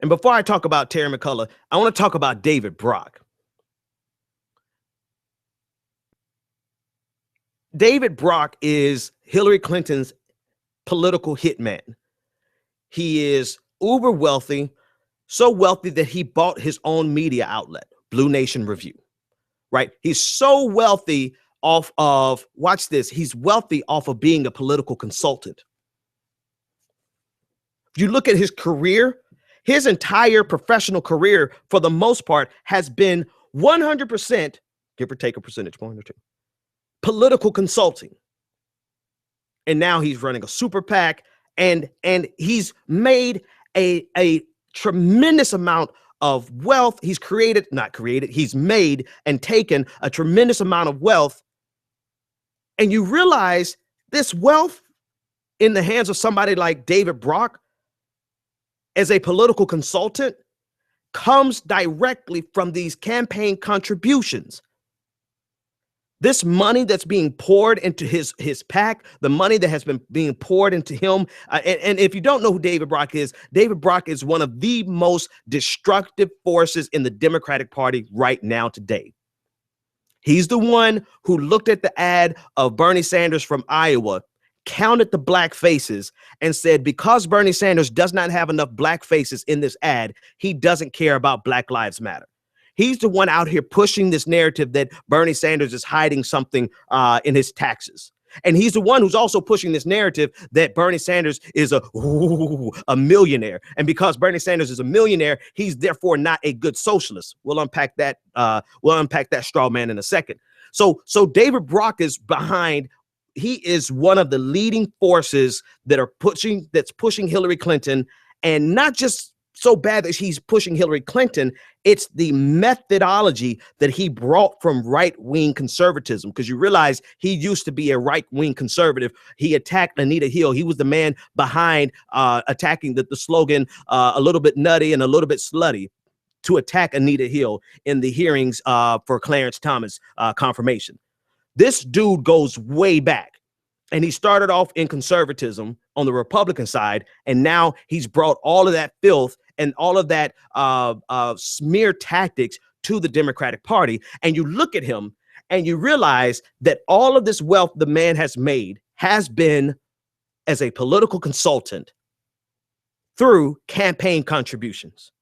And before I talk about Terry McCullough, I want to talk about David Brock. David Brock is Hillary Clinton's political hitman. He is uber wealthy, so wealthy that he bought his own media outlet, Blue Nation Review, right? He's so wealthy off of, watch this, he's wealthy off of being a political consultant. If you look at his career, his entire professional career, for the most part, has been 100%, give or take a percentage point or two, political consulting. And now he's running a super PAC, and he's made a tremendous amount of wealth. He's he's made and taken a tremendous amount of wealth. And you realize this wealth in the hands of somebody like David Brock as a political consultant comes directly from these campaign contributions. This money that's being poured into his PAC, the money that has been being poured into him. And if you don't know who David Brock is one of the most destructive forces in the Democratic Party right now today. He's the one who looked at the ad of Bernie Sanders from Iowa, counted the black faces, and said, because Bernie Sanders does not have enough black faces in this ad, he doesn't care about Black Lives Matter. He's the one out here pushing this narrative that Bernie Sanders is hiding something in his taxes. And he's the one who's also pushing this narrative that Bernie Sanders is a millionaire. And because Bernie Sanders is a millionaire, he's therefore not a good socialist. We'll unpack that. We'll unpack that straw man in a second. So David Brock is behind. He is one of the leading forces that's pushing Hillary Clinton, and not just so bad that he's pushing Hillary Clinton. It's the methodology that he brought from right-wing conservatism, because you realize he used to be a right-wing conservative. He attacked Anita Hill. He was the man behind attacking the slogan, a little bit nutty and a little bit slutty, to attack Anita Hill in the hearings for Clarence Thomas confirmation. This dude goes way back. And he started off in conservatism on the Republican side, and now he's brought all of that filth and all of that smear tactics to the Democratic Party. And you look at him and you realize that all of this wealth the man has made has been as a political consultant through campaign contributions.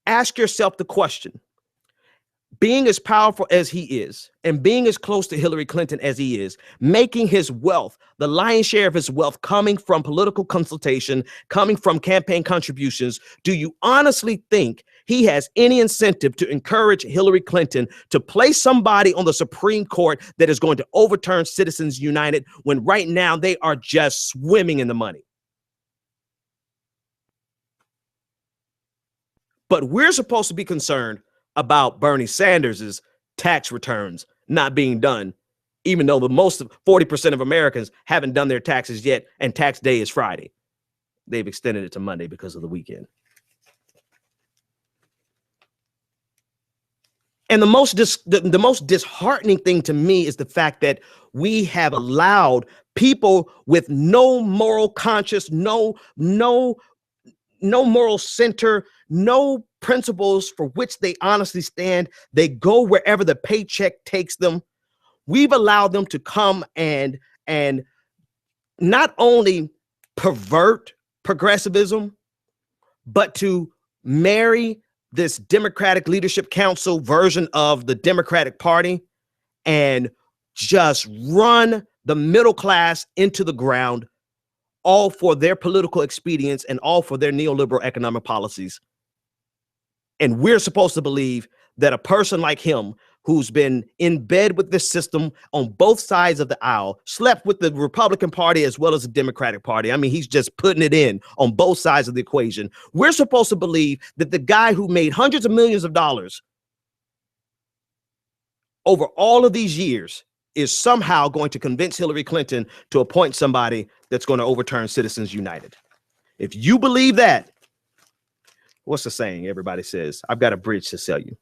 Ask yourself the question, being as powerful as he is and being as close to Hillary Clinton as he is, making his wealth, the lion's share of his wealth coming from political consultation, coming from campaign contributions, do you honestly think he has any incentive to encourage Hillary Clinton to place somebody on the Supreme Court that is going to overturn Citizens United, when right now they are just swimming in the money? But we're supposed to be concerned about Bernie Sanders's tax returns not being done, even though the most of 40% of Americans haven't done their taxes yet, and tax day is Friday. They've extended it to Monday because of the weekend. And the most disheartening thing to me is the fact that we have allowed people with no moral conscience, no moral center, no principles for which they honestly stand. They go wherever the paycheck takes them. We've allowed them to come and not only pervert progressivism, but to marry this Democratic Leadership Council version of the Democratic Party and just run the middle class into the ground, all for their political expedience and all for their neoliberal economic policies. And we're supposed to believe that a person like him, who's been in bed with this system on both sides of the aisle, slept with the Republican Party as well as the Democratic Party. I mean, he's just putting it in on both sides of the equation. We're supposed to believe that the guy who made hundreds of millions of dollars over all of these years is somehow going to convince Hillary Clinton to appoint somebody that's going to overturn Citizens United. If you believe that, what's the saying? Everybody says, I've got a bridge to sell you.